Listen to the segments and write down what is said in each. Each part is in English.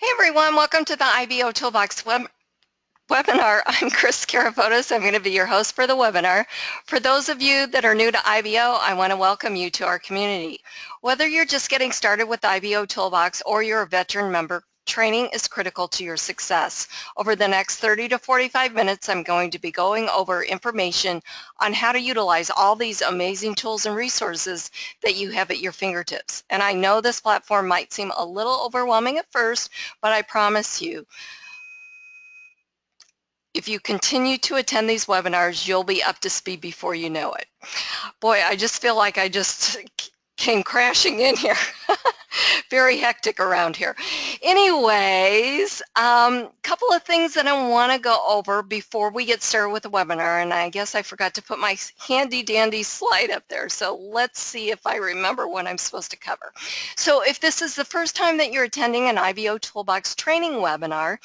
Hey everyone, welcome to the IBOtoolbox webinar. I'm Chris Karafotis. I'm going to be your host for the webinar. For those of you that are new to IBO, I want to welcome you to our community. Whether you're just getting started with IBOtoolbox or you're a veteran member, training is critical to your success. Over the next 30 to 45 minutes, I'm going to be going over information on how to utilize all these amazing tools and resources that you have at your fingertips. And I know this platform might seem a little overwhelming at first, but I promise you, if you continue to attend these webinars, you'll be up to speed before you know it. Boy, I just feel like I just came crashing in here. Very hectic around here. Anyways, couple of things that I want to go over before we get started with the webinar, and I guess I forgot to put my handy dandy slide up there, so let's see if I remember what I'm supposed to cover. So if this is the first time that you're attending an IBOtoolbox training webinar,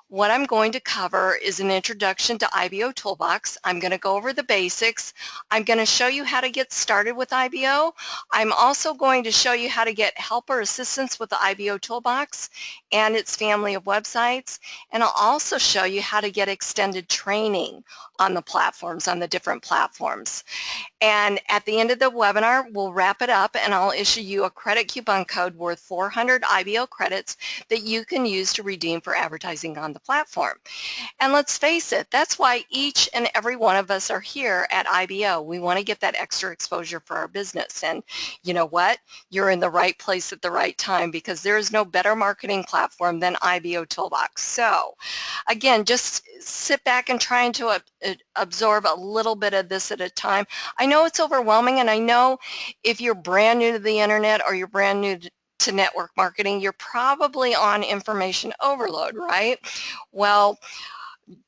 what I'm going to cover is an introduction to IBOtoolbox. I'm going to go over the basics. I'm going to show you how to get started with IBO. I'm also going to show you how to get help or assistance with the IBOtoolbox and its family of websites. And I'll also show you how to get extended training on the platforms, on the different platforms. And at the end of the webinar, we'll wrap it up and I'll issue you a credit coupon code worth 400 IBO credits that you can use to redeem for advertising on the platform. And let's face it, that's why each and every one of us are here at IBO. We want to get that extra exposure for our business. And you know what? You're in the right place at the right time, because there is no better marketing platform than IBOtoolbox. So again, just sit back and try to absorb a little bit of this at a time. I know it's overwhelming, and I know if you're brand new to the internet or you're brand new to network marketing, you're probably on information overload, right? Well,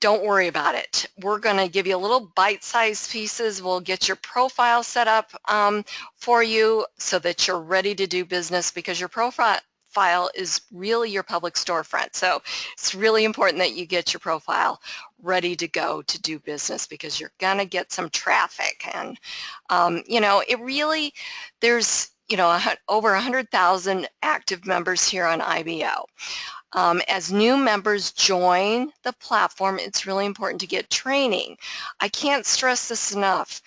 don't worry about it. We're going to give you a little bite-sized pieces. We'll get your profile set up for you so that you're ready to do business, because your profile is really your public storefront. So it's really important that you get your profile ready to go to do business, because you're going to get some traffic. And, you know, it really, there's, you know, over 100,000 active members here on IBO. As new members join the platform, it's really important to get training. I can't stress this enough.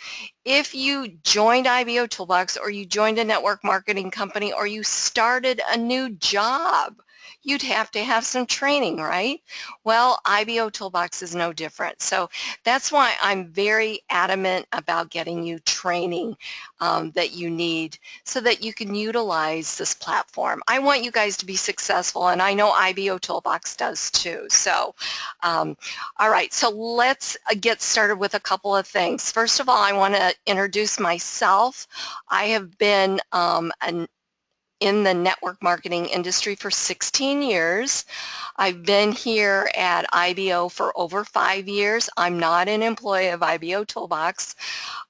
If you joined IBOtoolbox, or you joined a network marketing company, or you started a new job, you'd have to have some training, right? Well, IBOtoolbox is no different. So that's why I'm very adamant about getting you training that you need so that you can utilize this platform. I want you guys to be successful, and I know IBOtoolbox does too. So, all right, so let's get started with a couple of things. First of all, I want to introduce myself. I have been in the network marketing industry for 16 years. I've been here at IBO for over 5 years. I'm not an employee of IBOtoolbox.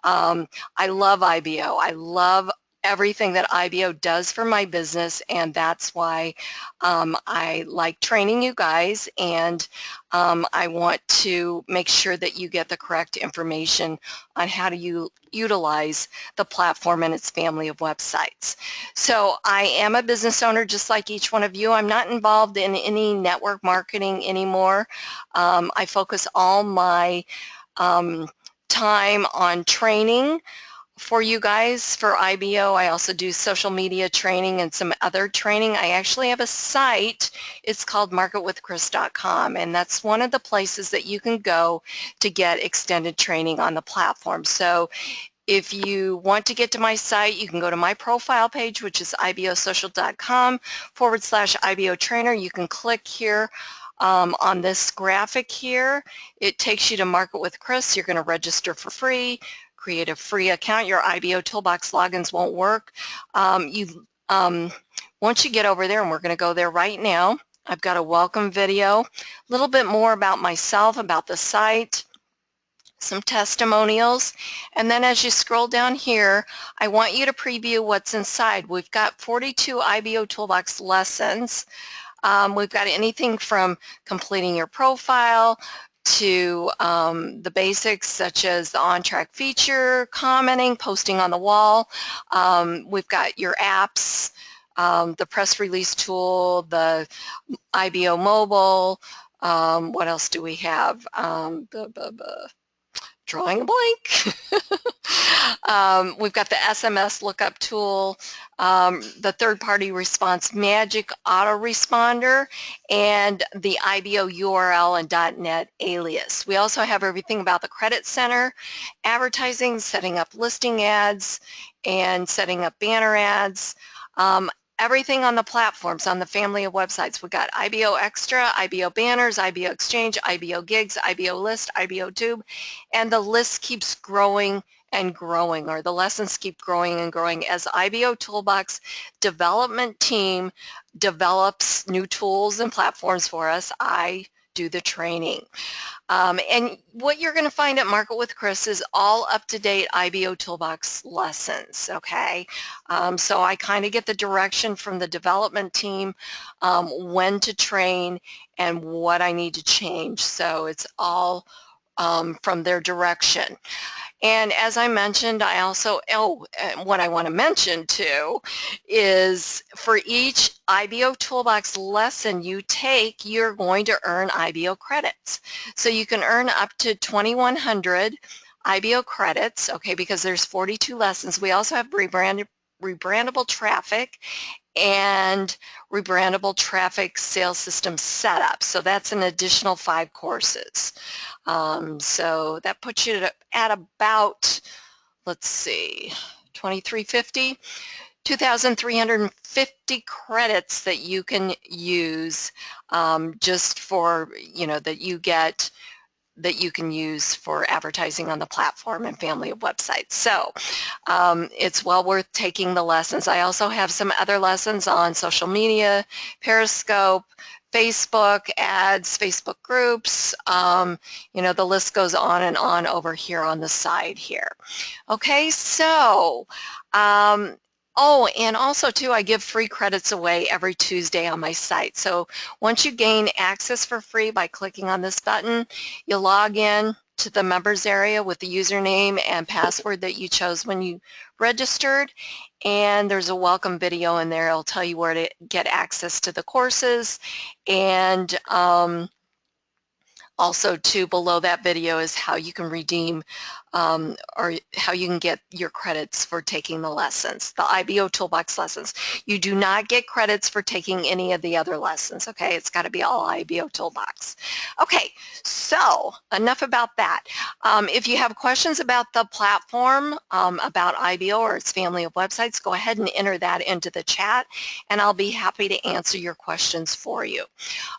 I love IBO. I love everything that IBO does for my business, and that's why I like training you guys, and I want to make sure that you get the correct information on how to utilize the platform and its family of websites. So I am a business owner just like each one of you. I'm not involved in any network marketing anymore. I focus all my time on training for you guys for IBO. I also do social media training and some other training. I actually have a site. It's called marketwithchris.com, and that's one of the places that you can go to get extended training on the platform. So if you want to get to my site, you can go to my profile page, which is ibosocial.com/IBO trainer. You can click here on this graphic here. It takes you to Market with Chris. You're going to register for free, create a free account. Your IBOtoolbox logins won't work. Once you get over there, and we're going to go there right now, I've got a welcome video, a little bit more about myself, about the site, some testimonials, and then as you scroll down here, I want you to preview what's inside. We've got 42 IBOtoolbox lessons. We've got anything from completing your profile to the basics such as the on-track feature, commenting, posting on the wall. We've got your apps, the press release tool, the IBO mobile. What else do we have? Drawing a blank. We've got the SMS lookup tool, the third-party response magic autoresponder, and the IBO URL and .NET alias. We also have everything about the credit center, advertising, setting up listing ads, and setting up banner ads. Everything on the platforms, on the family of websites. We've got IBO Extra, IBO Banners, IBO Exchange, IBO Gigs, IBO List, IBO Tube, and the list keeps growing and growing, or the lessons keep growing and growing as IBOtoolbox development team develops new tools and platforms for us. I do the training. And what you're going to find at Market with Chris is all up-to-date IBOtoolbox lessons, okay? So I kind of get the direction from the development team when to train and what I need to change. So it's all from their direction. And as I mentioned, I also, what I want to mention too is for each IBOtoolbox lesson you take, you're going to earn IBO credits. So you can earn up to 2,100 IBO credits, okay, because there's 42 lessons. We also have rebrandable traffic and rebrandable traffic sales system setup. So that's an additional 5 courses. So that puts you at about, let's see, 2,350, 2,350 credits that you can use just for, that you can use for advertising on the platform and family of websites. So it's well worth taking the lessons. I also have some other lessons on social media, Periscope, Facebook ads, Facebook groups, the list goes on and on over here on the side here. Okay, so oh, and also too, I give free credits away every Tuesday on my site. So once you gain access for free by clicking on this button, you'll log in to the members area with the username and password that you chose when you registered, and there's a welcome video in there. It'll tell you where to get access to the courses, and also too, below that video is how you can redeem or how you can get your credits for taking the lessons, the IBOtoolbox lessons. You do not get credits for taking any of the other lessons, okay? It's got to be all IBOtoolbox. Okay, so enough about that. If you have questions about the platform, about IBO or its family of websites, go ahead and enter that into the chat, and I'll be happy to answer your questions for you.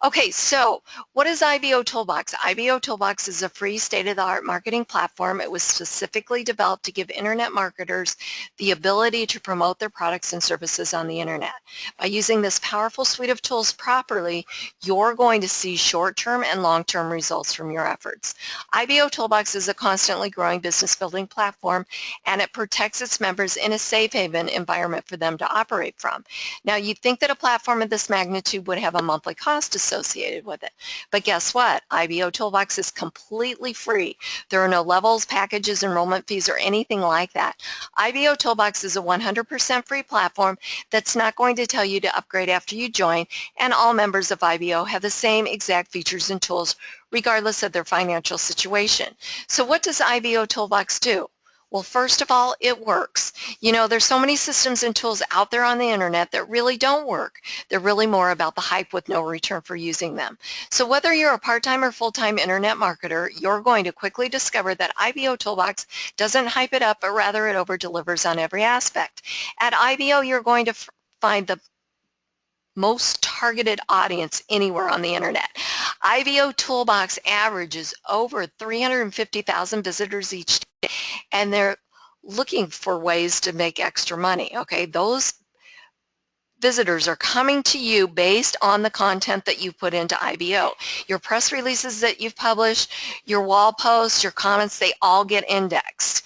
Okay, so what is IBOtoolbox? IBOtoolbox is a free state-of-the-art marketing platform. It was specifically developed to give internet marketers the ability to promote their products and services on the internet. By using this powerful suite of tools properly, you're going to see short-term and long-term results from your efforts. IBOtoolbox is a constantly growing business building platform, and it protects its members in a safe haven environment for them to operate from. Now, you'd think that a platform of this magnitude would have a monthly cost associated with it, but guess what? IBOtoolbox is completely free. There are no levels, packages, enrollment fees, or anything like that. IBOtoolbox is a 100% free platform that's not going to tell you to upgrade after you join, and all members of IBO have the same exact features and tools regardless of their financial situation. So what does IBOtoolbox do? Well, first of all, it works. There's so many systems and tools out there on the internet that really don't work. They're really more about the hype with no return for using them. So whether you're a part-time or full-time internet marketer, you're going to quickly discover that IBOtoolbox doesn't hype it up, but rather it over-delivers on every aspect. At IBO, you're going to find the most targeted audience anywhere on the internet. IBOtoolbox averages over 350,000 visitors each day, and they're looking for ways to make extra money, okay? Those visitors are coming to you based on the content that you put into IBO. Your press releases that you've published, your wall posts, your comments, they all get indexed.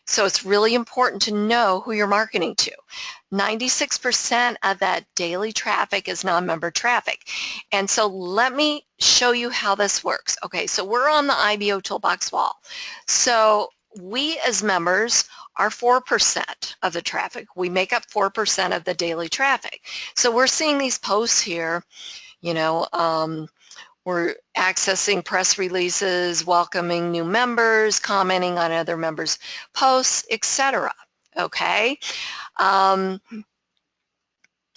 So it's really important to know who you're marketing to. 96% of that daily traffic is non-member traffic. And so let me show you how this works. Okay, so we're on the IBOtoolbox wall. So we as members are 4% of the traffic. We make up 4% of the daily traffic. So we're seeing these posts here, you know, we're accessing press releases, welcoming new members, commenting on other members' posts, etc. Okay?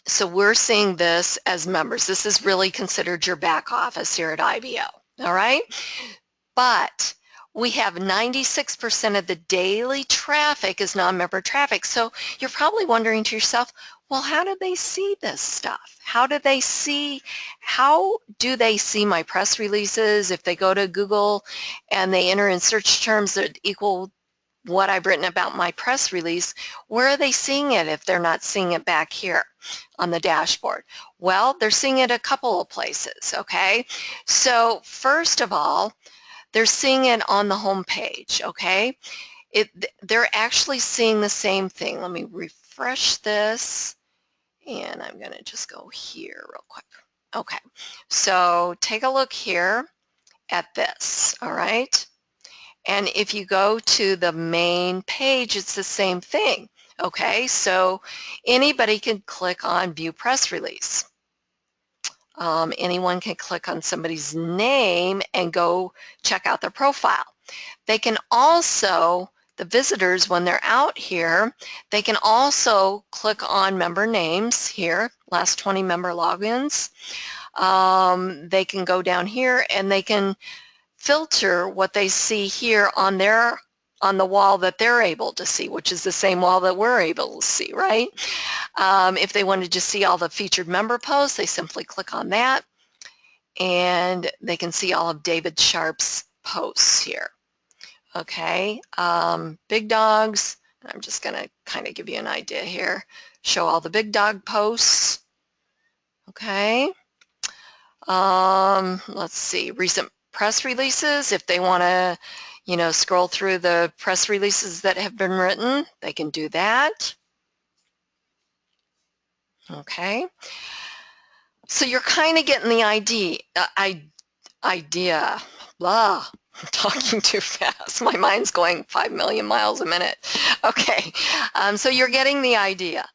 So we're seeing this as members. This is really considered your back office here at IBO. All right? But we have 96% of the daily traffic is non-member traffic. So you're probably wondering to yourself, well, how do they see this stuff? How do they see my press releases? If they go to Google and they enter in search terms that equal what I've written about my press release, where are they seeing it if they're not seeing it back here on the dashboard? Well, they're seeing it a couple of places, okay? So first of all, they're seeing it on the home page, okay? They're actually seeing the same thing. Let me refresh this, and I'm going to just go here real quick. Okay, so take a look here at this, all right? And if you go to the main page, it's the same thing, okay? So anybody can click on View Press Release. Anyone can click on somebody's name and go check out their profile. They can also, the visitors, when they're out here, they can also click on member names here, last 20 member logins. They can go down here and they can filter what they see here on the wall that they're able to see, which is the same wall that we're able to see, right? If they wanted to see all the featured member posts, they simply click on that and they can see all of David Sharp's posts here. Okay, big dogs, I'm just going to kind of give you an idea here, show all the big dog posts. Okay, let's see, recent press releases. If they want to, you know, scroll through the press releases that have been written, they can do that. Okay, so you're kind of getting the idea. Blah, I'm talking too fast. My mind's going 5 million miles a minute. Okay, so you're getting the idea.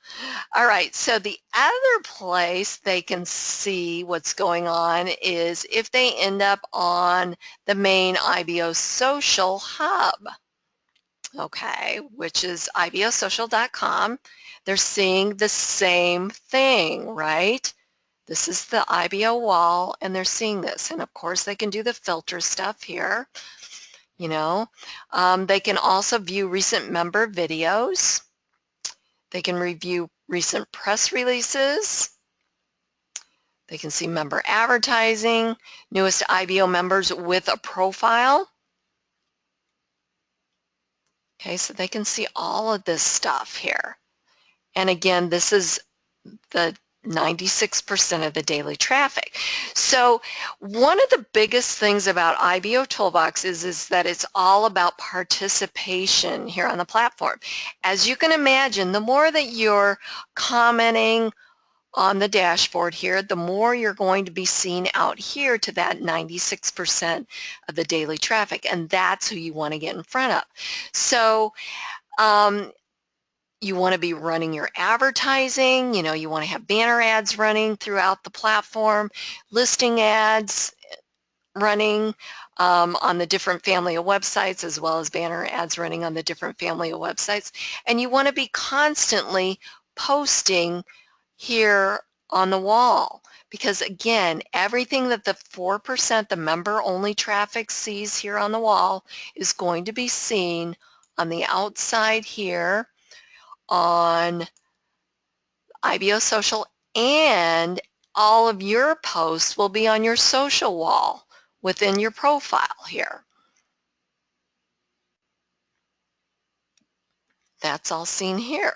All right, so the other place they can see what's going on is if they end up on the main IBO Social Hub, okay, which is IBOsocial.com. They're seeing the same thing, right? This is the IBO wall, and they're seeing this. And of course, they can do the filter stuff here. You know, they can also view recent member videos. They can review recent press releases. They can see member advertising, newest IBO members with a profile. Okay, so they can see all of this stuff here. And again, this is the 96% of the daily traffic. So one of the biggest things about IBOtoolbox is that it's all about participation here on the platform. As you can imagine, the more that you're commenting on the dashboard here, the more you're going to be seen out here to that 96% of the daily traffic, and that's who you want to get in front of. So you want to be running your advertising, you know, you want to have banner ads running throughout the platform, listing ads running on the different family of websites, as well as banner ads running on the different family of websites. And you want to be constantly posting here on the wall, because again, everything that the 4%, the member-only traffic, sees here on the wall is going to be seen on the outside here on IBO Social, and all of your posts will be on your social wall within your profile here. That's all seen here.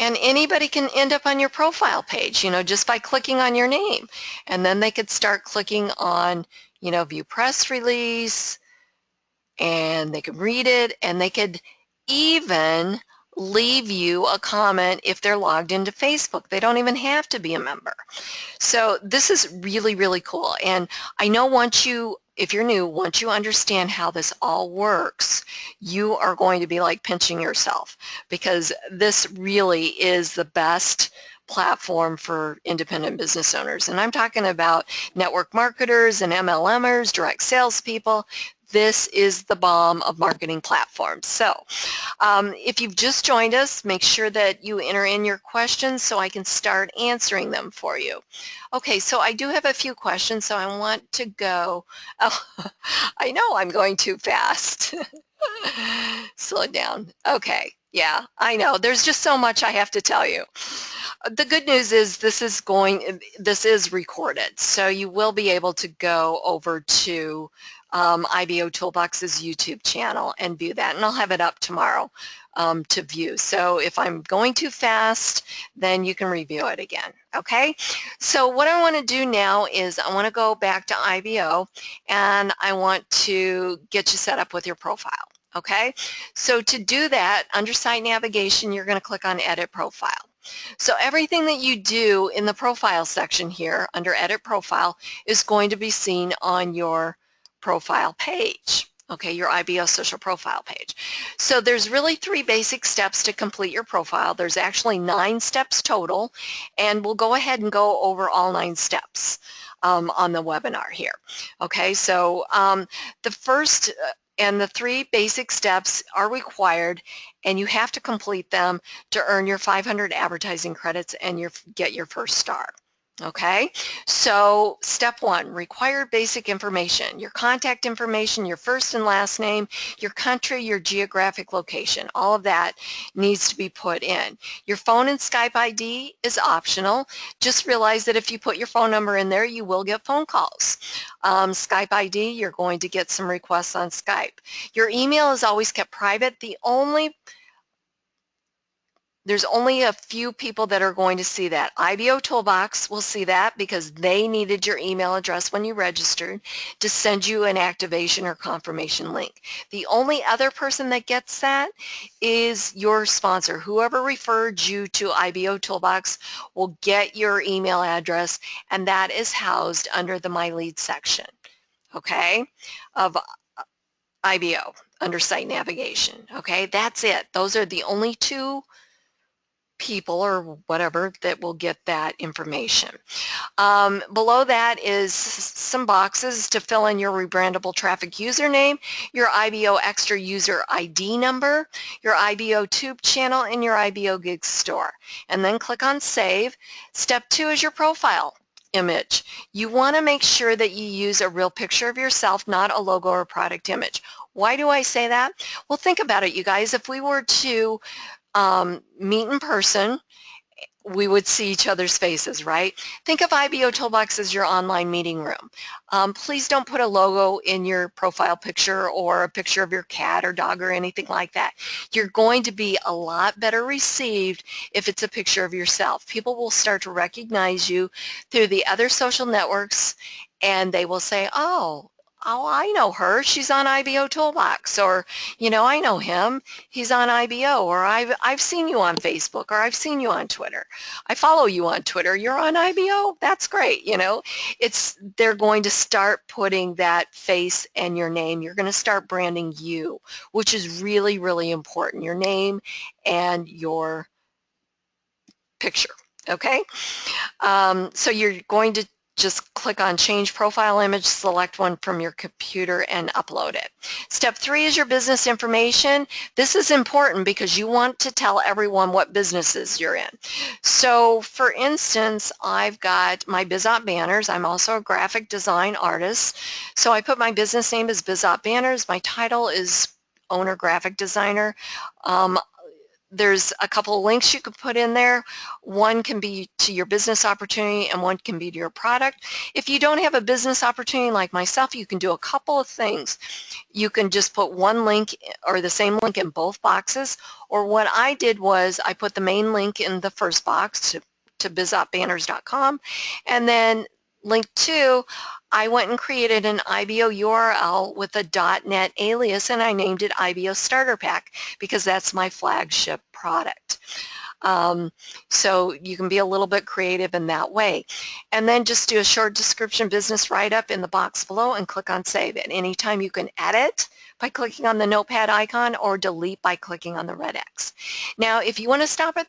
And anybody can end up on your profile page, you know, just by clicking on your name. And then they could start clicking on, you know, view press release, and they could read it, and they could even leave you a comment if they're logged into Facebook. They don't even have to be a member. So this is really, really cool. And I know once you if you're new, once you understand how this all works, you are going to be like pinching yourself, because this really is the best platform for independent business owners. And I'm talking about network marketers and MLMers, direct salespeople. This is the bomb of marketing platforms. So if you've just joined us, make sure that you enter in your questions so I can start answering them for you. Okay, so I do have a few questions, so I want to go. Oh, I know I'm going too fast. Slow it down. Okay, yeah, I know. There's just so much I have to tell you. The good news is this is recorded, so you will be able to go over to IBOtoolbox's YouTube channel and view that, and I'll have it up tomorrow to view. So if I'm going too fast, then you can review it again. Okay, so what I want to do now is I want to go back to IBO, and I want to get you set up with your profile. Okay, so to do that, under site navigation, you're going to click on Edit Profile. So everything that you do in the profile section here under Edit Profile is going to be seen on your profile page, okay, your IBO social profile page. So there's really 3 basic steps to complete your profile. There's actually 9 steps total, and we'll go ahead and go over all 9 steps on the webinar here. Okay, so the first and the 3 basic steps are required, and you have to complete them to earn your 500 advertising credits and get your first star. Okay, so step 1, required basic information, your contact information, your first and last name, your country, your geographic location, all of that needs to be put in. Your phone and Skype ID is optional. Just realize that if you put your phone number in there, you will get phone calls. Skype ID, you're going to get some requests on Skype. Your email is always kept private. There's only a few people that are going to see that. IBOtoolbox will see that because they needed your email address when you registered to send you an activation or confirmation link. The only other person that gets that is your sponsor. Whoever referred you to IBOtoolbox will get your email address, and that is housed under the My Lead section, okay, of IBO under site navigation. Okay, that's it. Those are the only 2 people or whatever that will get that information. Below that is some boxes to fill in your rebrandable traffic username, your IBO extra user ID number, your IBO tube channel, and your IBO Gigs store. And then click on Save. Step 2 is your profile image. You want to make sure that you use a real picture of yourself, not a logo or product image. Why do I say that? Well, think about it, you guys. If we were to meet in person, we would see each other's faces, right? Think of IBOtoolbox as your online meeting room. Please don't put a logo in your profile picture or a picture of your cat or dog or anything like that. You're going to be a lot better received if it's a picture of yourself. People will start to recognize you through the other social networks, and they will say, oh, I know her. She's on IBOtoolbox, or, you know, I know him. He's on IBO, or I've seen you on Facebook, or I've seen you on Twitter. I follow you on Twitter. You're on IBO? That's great. You know, they're going to start putting that face and your name. You're going to start branding you, which is really, really important. Your name and your picture. Okay, so you're going to just click on Change Profile Image, select one from your computer, and upload it. Step 3 is your business information. This is important because you want to tell everyone what businesses you're in. So, for instance, I've got my BizOp Banners. I'm also a graphic design artist. So I put my business name as BizOp Banners. My title is Owner Graphic Designer. There's a couple of links you could put in there. One can be to your business opportunity and one can be to your product. If you don't have a business opportunity like myself, you can do a couple of things. You can just put one link or the same link in both boxes, or what I did was I put the main link in the first box to bizopbanners.com, and then link 2, I went and created an IBO URL with a .NET alias, and I named it IBO Starter Pack because that's my flagship product. So you can be a little bit creative in that way. And then just do a short description business write-up in the box below and click on Save. And anytime you can edit by clicking on the notepad icon or delete by clicking on the red X. Now, if you want to stop at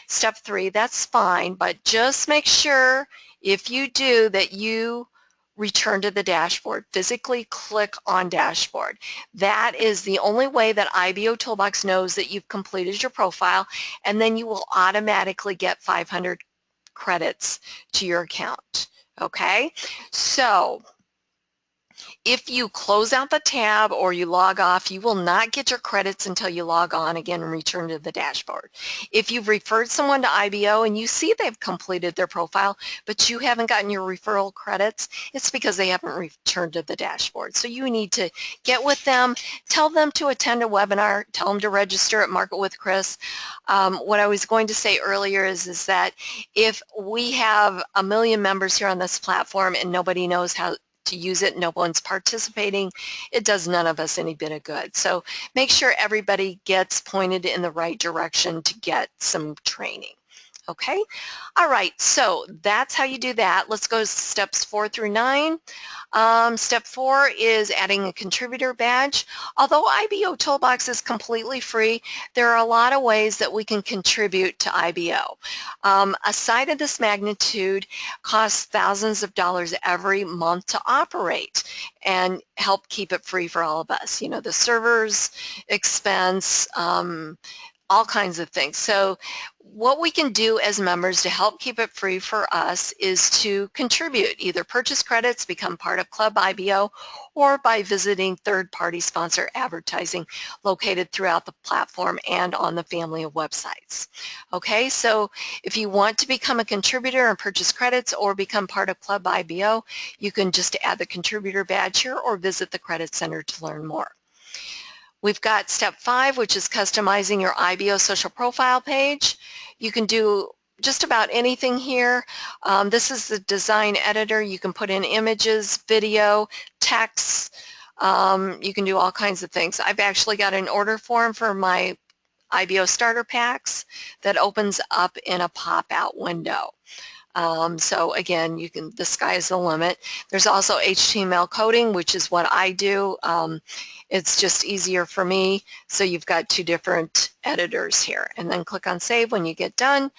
step 3, that's fine, but just make sure if you do that you return to the dashboard. Physically click on dashboard. That is the only way that IBOtoolbox knows that you've completed your profile, and then you will automatically get 500 credits to your account. Okay, so if you close out the tab or you log off, you will not get your credits until you log on again and return to the dashboard. If you've referred someone to IBO and you see they've completed their profile, but you haven't gotten your referral credits, it's because they haven't returned to the dashboard. So you need to get with them, tell them to attend a webinar, tell them to register at Market with Chris. What I was going to say earlier is that if we have 1 million members here on this platform and nobody knows how to use it, no one's participating, it does none of us any bit of good. So make sure everybody gets pointed in the right direction to get some training. Okay, all right, so that's how you do that. Let's go to steps 4 through 9. Step 4 is adding a contributor badge. Although IBOtoolbox is completely free, there are a lot of ways that we can contribute to IBO. A site of this magnitude costs thousands of dollars every month to operate and help keep it free for all of us. You know, the servers, expense, all kinds of things. So what we can do as members to help keep it free for us is to contribute, either purchase credits, become part of Club IBO, or by visiting third-party sponsor advertising located throughout the platform and on the family of websites. Okay, so if you want to become a contributor and purchase credits or become part of Club IBO, you can just add the contributor badge here or visit the Credit Center to learn more. We've got step 5, which is customizing your IBO social profile page. You can do just about anything here. This is the design editor. You can put in images, video, text. You can do all kinds of things. I've actually got an order form for my IBO starter packs that opens up in a pop-out window. So again, the sky's the limit. There's also HTML coding, which is what I do. It's just easier for me. So you've got 2 different editors here. And then click on Save when you get done.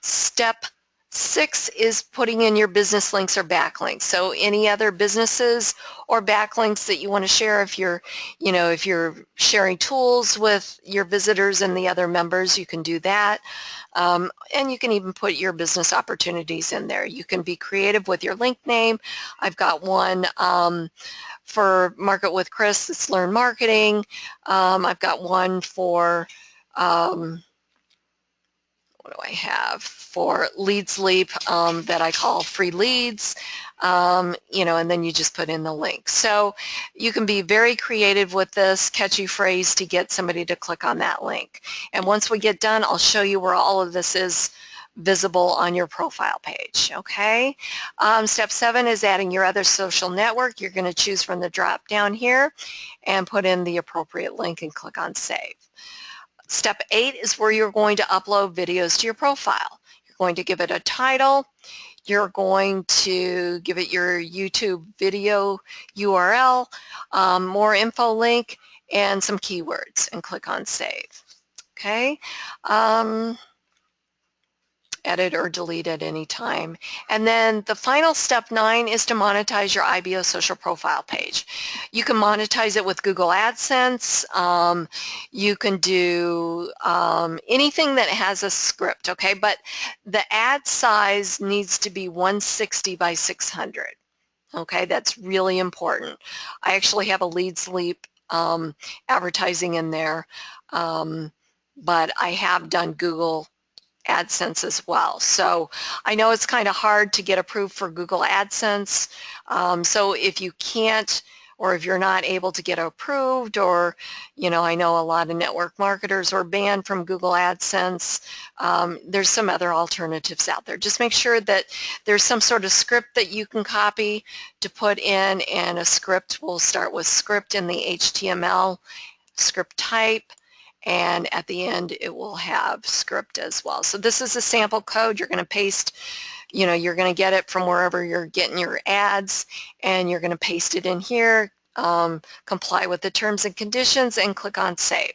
Step 6 is putting in your business links or backlinks. So any other businesses or backlinks that you want to share, if you're sharing tools with your visitors and the other members, you can do that. And you can even put your business opportunities in there. You can be creative with your link name. I've got one for Market with Chris, it's Learn Marketing. I've got one for what do I have for Leads Leap that I call Free Leads, and then you just put in the link. So you can be very creative with this catchy phrase to get somebody to click on that link. And once we get done, I'll show you where all of this is visible on your profile page. Okay. Step 7 is adding your other social network. You're going to choose from the drop down here and put in the appropriate link and click on Save. Step 8 is where you're going to upload videos to your profile. You're going to give it a title. You're going to give it your YouTube video URL, more info link, and some keywords, and click on Save. Okay. Edit or delete at any time. And then the final step 9 is to monetize your IBO social profile page. You can monetize it with Google AdSense. You can do anything that has a script, okay? But the ad size needs to be 160 by 600. Okay, that's really important. I actually have a Leads Leap advertising in there, but I have done Google AdSense as well. So I know it's kind of hard to get approved for Google AdSense. So if you can't, or if you're not able to get approved, or, I know a lot of network marketers are banned from Google AdSense, there's some other alternatives out there. Just make sure that there's some sort of script that you can copy to put in, and a script will start with script in the HTML script type, and at the end it will have script as well. So this is a sample code. You're going to paste, you're going to get it from wherever you're getting your ads, and you're going to paste it in here, comply with the terms and conditions, and click on save.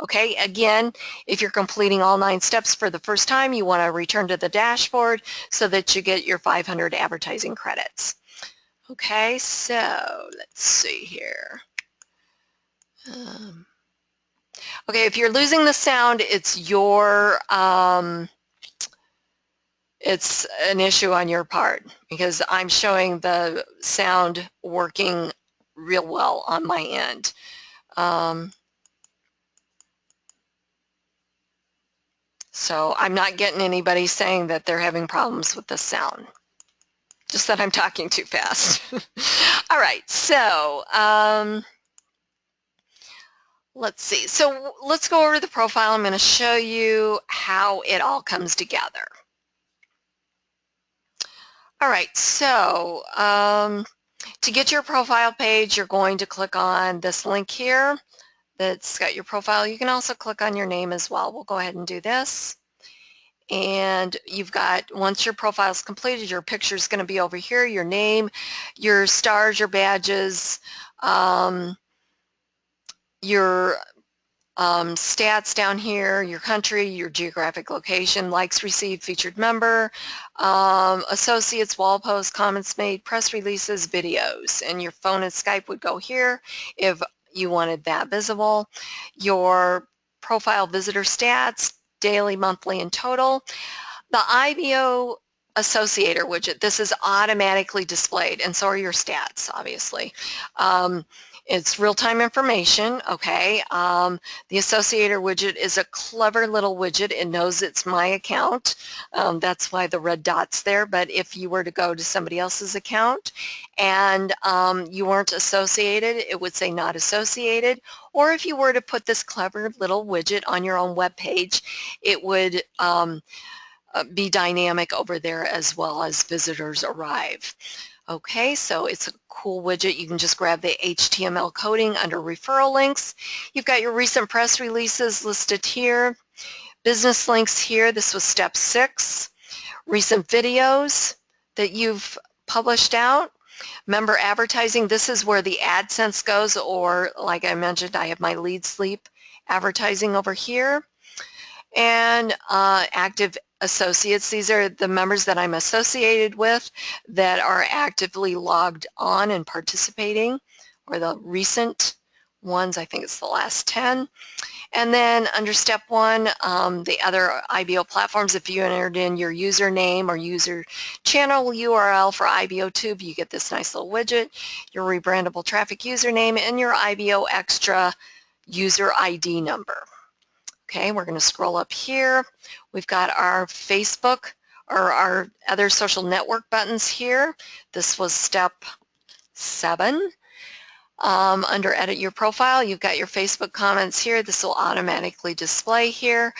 Okay, again, if you're completing all 9 steps for the first time, you want to return to the dashboard so that you get your 500 advertising credits. Okay, so let's see here. Okay, if you're losing the sound, it's it's an issue on your part, because I'm showing the sound working real well on my end. So I'm not getting anybody saying that they're having problems with the sound, just that I'm talking too fast. All right, so let's see. So let's go over to the profile. I'm going to show you how it all comes together. All right, so to get your profile page, you're going to click on this link here that's got your profile. You can also click on your name as well. We'll go ahead and do this. And you've got, once your profile is completed, your picture is going to be over here, your name, your stars, your badges, your stats down here, your country, your geographic location, likes received, featured member, associates, wall posts, comments made, press releases, videos, and your phone and Skype would go here if you wanted that visible. Your profile visitor stats, daily, monthly, and total. The IBO Associator widget, this is automatically displayed, and so are your stats, obviously. It's real-time information, okay? The Associator widget is a clever little widget. It knows it's my account. That's why the red dot's there. But if you were to go to somebody else's account and you weren't associated, it would say not associated. Or if you were to put this clever little widget on your own web page, it would be dynamic over there as well as visitors arrive. Okay, so it's a cool widget. You can just grab the HTML coding under referral links. You've got your recent press releases listed here. Business links here. This was step 6. Recent videos that you've published out. Member advertising. This is where the AdSense goes, or like I mentioned, I have my lead sleep advertising over here. And active associates. These are the members that I'm associated with that are actively logged on and participating, or the recent ones. I think it's the last 10. And then under step 1, the other IBO platforms, if you entered in your username or user channel URL for IBOTube, you get this nice little widget, your rebrandable traffic username, and your IBO extra user ID number. Okay, we're going to scroll up here. We've got our Facebook or our other social network buttons here. This was step 7. Under Edit Your Profile, you've got your Facebook comments here. This will automatically display here.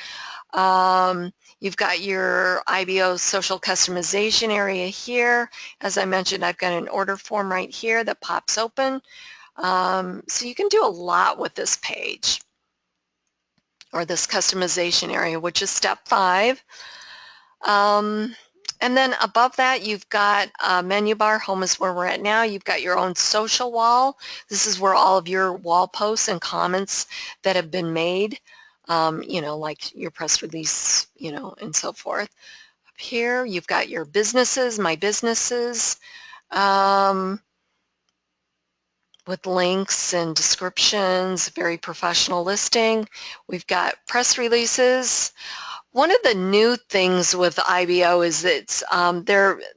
You've got your IBO social customization area here. As I mentioned, I've got an order form right here that pops open. So you can do a lot with this page, or this customization area, which is step 5. And then above that, you've got a menu bar. Home is where we're at now. You've got your own social wall. This is where all of your wall posts and comments that have been made, like your press release, and so forth. Up here, you've got your businesses, my businesses, with links and descriptions, very professional listing. We've got press releases. One of the new things with IBO is that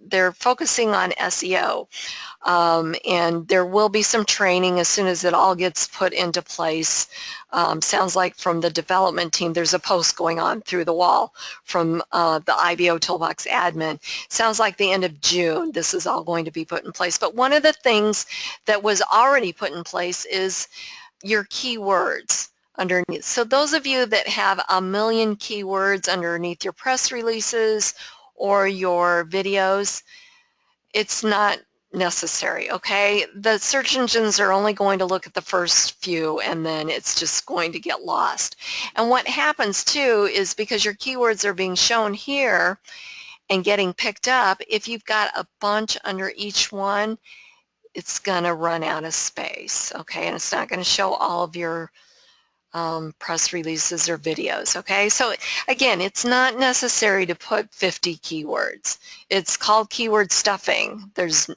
they're focusing on SEO, and there will be some training as soon as it all gets put into place. Sounds like from the development team, there's a post going on through the wall from the IBOtoolbox admin. Sounds like the end of June this is all going to be put in place. But one of the things that was already put in place is your keywords underneath. So those of you that have 1 million keywords underneath your press releases or your videos, it's not necessary, okay? The search engines are only going to look at the first few and then it's just going to get lost. And what happens too is because your keywords are being shown here and getting picked up, if you've got a bunch under each one, it's going to run out of space, okay? And it's not going to show all of your press releases or videos, okay? So again, it's not necessary to put 50 keywords. It's called keyword stuffing. There's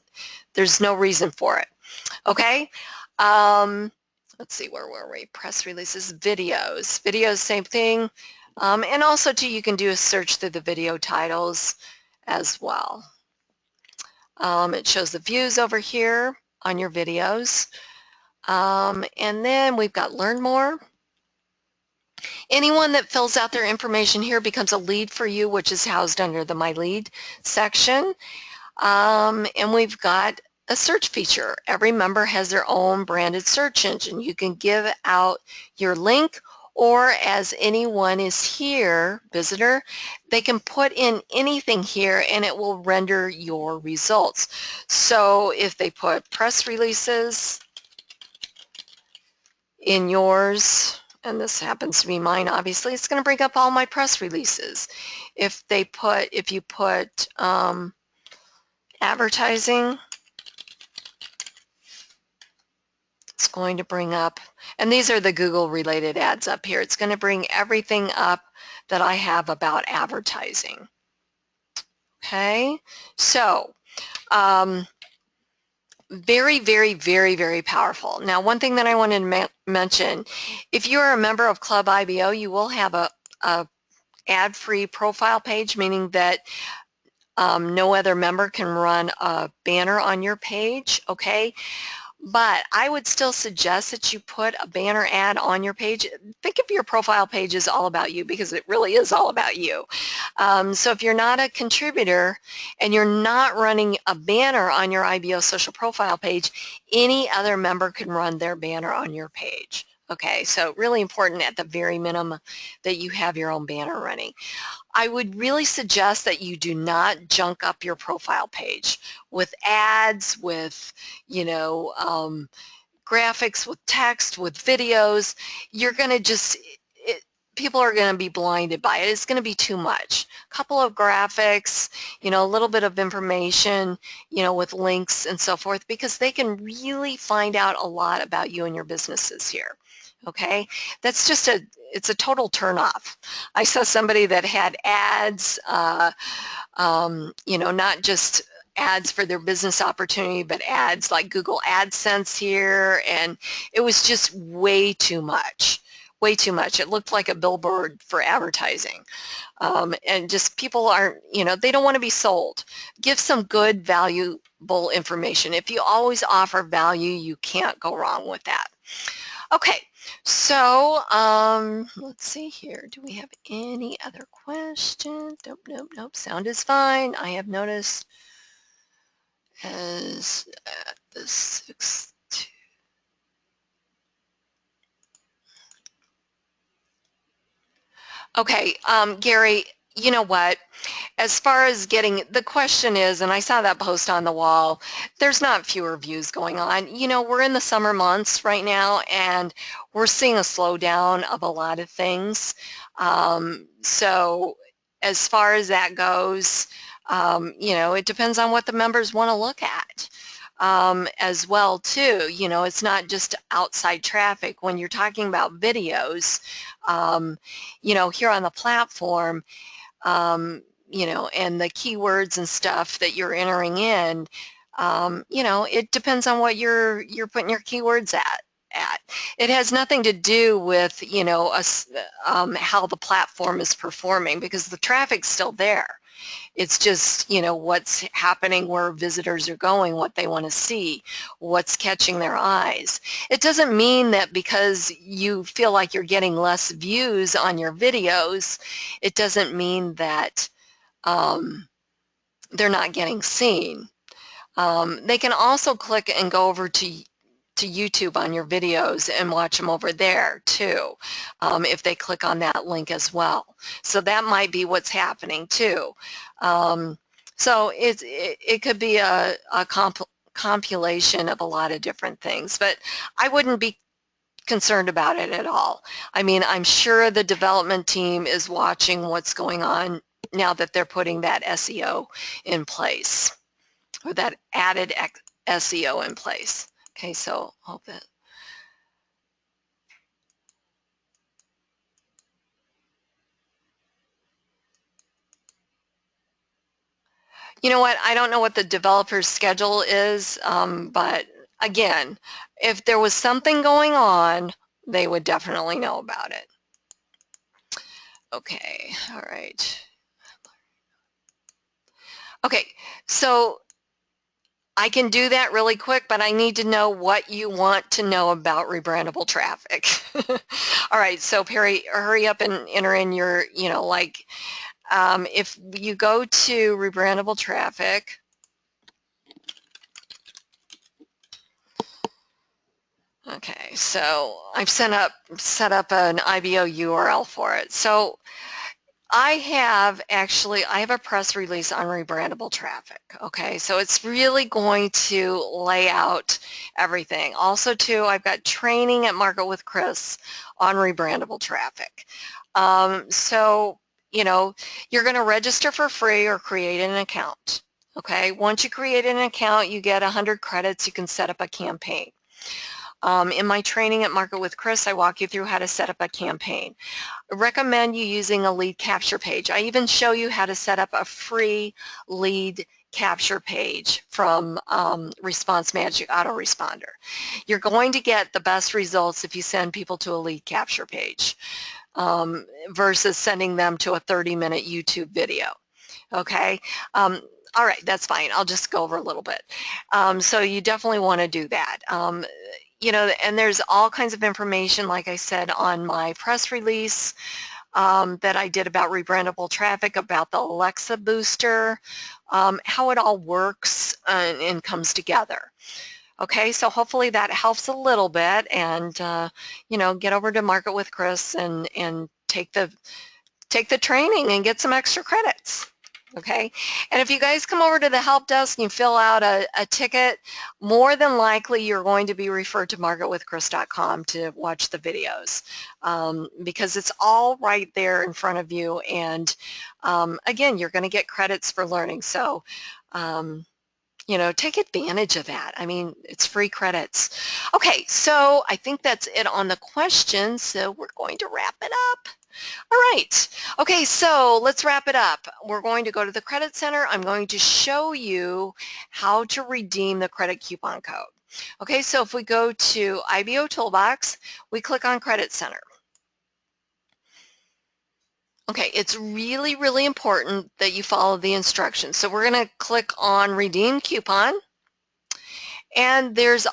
no reason for it, okay? Let's see, where were we? Press releases, videos. Videos, same thing. And also too, you can do a search through the video titles as well. It shows the views over here on your videos. And then we've got learn more. Anyone that fills out their information here becomes a lead for you, which is housed under the My Lead section. And we've got a search feature. Every member has their own branded search engine. You can give out your link, or as anyone is here, visitor, they can put in anything here and it will render your results. So if they put press releases in yours, and this happens to be mine, obviously, it's going to bring up all my press releases. If you put advertising, it's going to bring up, and these are the Google related ads up here. It's going to bring everything up that I have about advertising. Okay, so very, very, very, very powerful. Now, one thing that I wanted to mention, if you are a member of Club IBO, you will have a ad-free profile page, meaning that no other member can run a banner on your page, okay? But I would still suggest that you put a banner ad on your page. Think of your profile page as all about you, because it really is all about you. So if you're not a contributor and you're not running a banner on your IBO social profile page, any other member can run their banner on your page. Okay, so really important at the very minimum that you have your own banner running. I would really suggest that you do not junk up your profile page with ads, with, graphics, with text, with videos. You're going to just, people are going to be blinded by it. It's going to be too much. A couple of graphics, a little bit of information, with links and so forth, because they can really find out a lot about you and your businesses here. Okay, that's just it's a total turnoff. I saw somebody that had ads, not just ads for their business opportunity, but ads like Google AdSense here, and it was just way too much. Way too much. It looked like a billboard for advertising. And just people aren't, they don't want to be sold. Give some good, valuable information. If you always offer value, you can't go wrong with that. Okay, so let's see here. Do we have any other questions? Nope, nope, nope. Sound is fine. I have noticed as the 6-2. Okay, Gary, you know what? As far as getting, the question is, and I saw that post on the wall, there's not fewer views going on. We're in the summer months right now, and we're seeing a slowdown of a lot of things. So as far as that goes, it depends on what the members want to look at. As well too, it's not just outside traffic. When you're talking about videos, here on the platform, and the keywords and stuff that you're entering in, it depends on what you're putting your keywords at. It has nothing to do with, how the platform is performing, because the traffic's still there. It's just, what's happening, where visitors are going, what they want to see, what's catching their eyes. It doesn't mean that because you feel like you're getting less views on your videos, it doesn't mean that they're not getting seen. They can also click and go over to YouTube on your videos and watch them over there too, if they click on that link as well. So that might be what's happening too. So it could be a compilation of a lot of different things, but I wouldn't be concerned about it at all. I mean, I'm sure the development team is watching what's going on now that they're putting that SEO in place, or that added SEO in place. Okay, so hope that. You know what? I don't know what the developer's schedule is, but again, if there was something going on, they would definitely know about it. Okay, all right. Okay, so I can do that really quick, but I need to know what you want to know about rebrandable traffic. All right, so Perry, hurry up and enter in your, if you go to rebrandable traffic, okay, so I've set up an IBO URL for it. So I have a press release on rebrandable traffic. Okay, so it's really going to lay out everything. Also too, I've got training at Market with Chris on rebrandable traffic. So, you're going to register for free or create an account. Okay, once you create an account, you get 100 credits. You can set up a campaign. In my training at Market with Chris, I walk you through how to set up a campaign. I recommend you using a lead capture page. I even show you how to set up a free lead capture page from Response Magic Autoresponder. You're going to get the best results if you send people to a lead capture page versus sending them to a 30-minute YouTube video. Okay. All right, that's fine. I'll just go over a little bit. So you definitely want to do that. And there's all kinds of information, like I said, on my press release that I did about rebrandable traffic, about the Alexa booster, how it all works and comes together. Okay, so hopefully that helps a little bit, and get over to Market with Chris and take the training and get some extra credits. Okay, and if you guys come over to the help desk and you fill out a ticket, more than likely you're going to be referred to marketwithchris.com to watch the videos because it's all right there in front of you, and again, you're going to get credits for learning. So take advantage of that. I mean, it's free credits. Okay, so I think that's it on the questions, so we're going to wrap it up. All right. Okay, so let's wrap it up. We're going to go to the Credit Center. I'm going to show you how to redeem the credit coupon code. Okay, so if we go to IBOtoolbox, we click on Credit Center. Okay, it's really, really important that you follow the instructions. So we're going to click on Redeem Coupon, and there's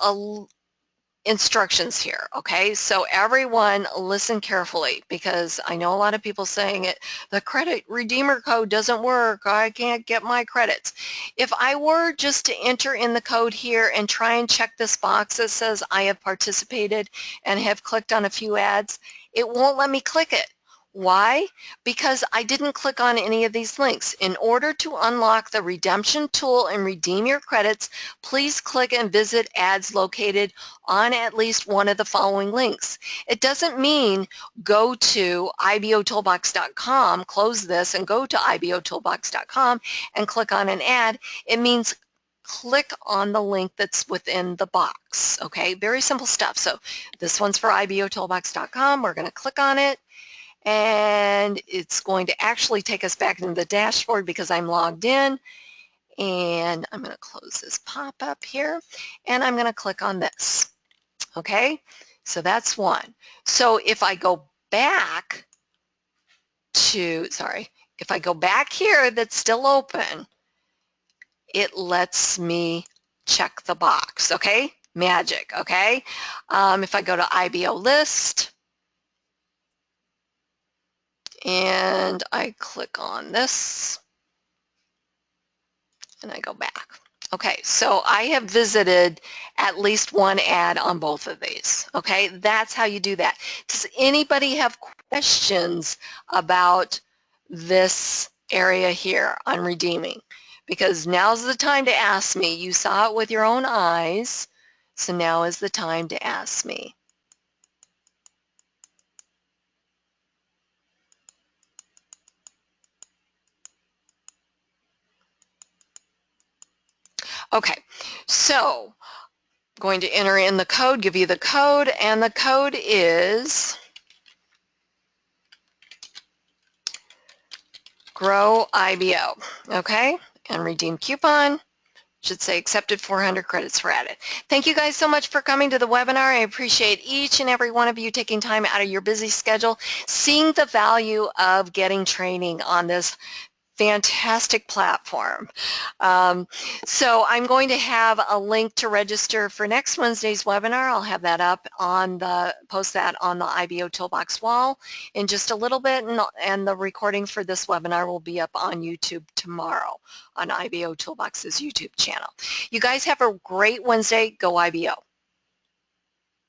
instructions here. Okay, so everyone listen carefully, because I know a lot of people saying the credit redeemer code doesn't work, I can't get my credits. If I were just to enter in the code here and try and check this box that says I have participated and have clicked on a few ads, it won't let me click it. Why? Because I didn't click on any of these links. In order to unlock the redemption tool and redeem your credits, please click and visit ads located on at least one of the following links. It doesn't mean go to IBOtoolbox.com, close this and go to IBOtoolbox.com and click on an ad. It means click on the link that's within the box. Okay, very simple stuff. So this one's for IBOtoolbox.com. We're going to click on it, and it's going to actually take us back into the dashboard because I'm logged in, and I'm going to close this pop-up here, and I'm going to click on this. Okay, so that's one. So if I go back to, if I go back here that's still open, it lets me check the box. Okay, magic. Okay, if I go to IBO list, and I click on this, and I go back. Okay, so I have visited at least one ad on both of these. Okay, that's how you do that. Does anybody have questions about this area here on redeeming? because now's the time to ask me. You saw it with your own eyes, so now is the time to ask me. Okay, so I'm going to enter in the code, give you the code, and the code is Grow IBO, okay? And redeem coupon. Should say accepted 400 credits for added. Thank you guys so much for coming to the webinar. I appreciate each and every one of you taking time out of your busy schedule, seeing the value of getting training on this fantastic platform. So I'm going to have a link to register for next Wednesday's webinar. I'll have that up on post that on the IBO Toolbox wall in just a little bit, and the recording for this webinar will be up on YouTube tomorrow on IBO Toolbox's YouTube channel. You guys have a great Wednesday. Go IBO.